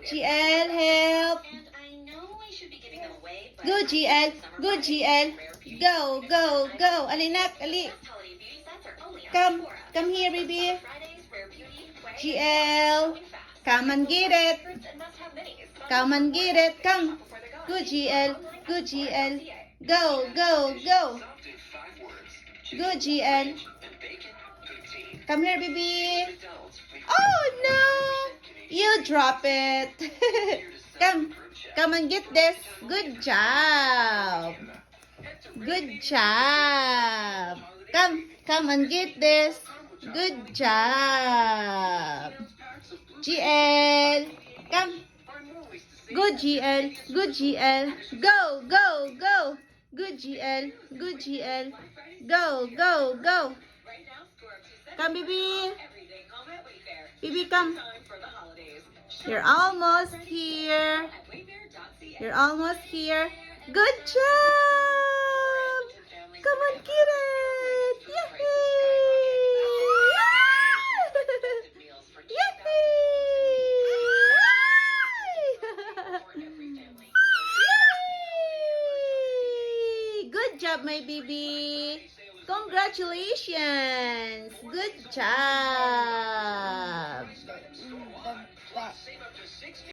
GL, help. Good, GL. Good, GL. Go, go, go. Alinak, ali. Come. Come here, baby. GL. Come and get it. Come and get it. Come. Good, GL. Good, GL. Go, go, go. Good, GL. Come here, baby. Oh, no. You drop it. Come. Come and get this. Good job. Good job. Come. Come and get this. Good job. GL. Come. Good, GL. Good, GL. Go, go, go. Good, GL. Good, GL. Go, go, go. Come, baby. Baby, come. You're almost here. You're almost here. Good job. Come on, get it. Yay! Good job, my baby. Congratulations. Good job.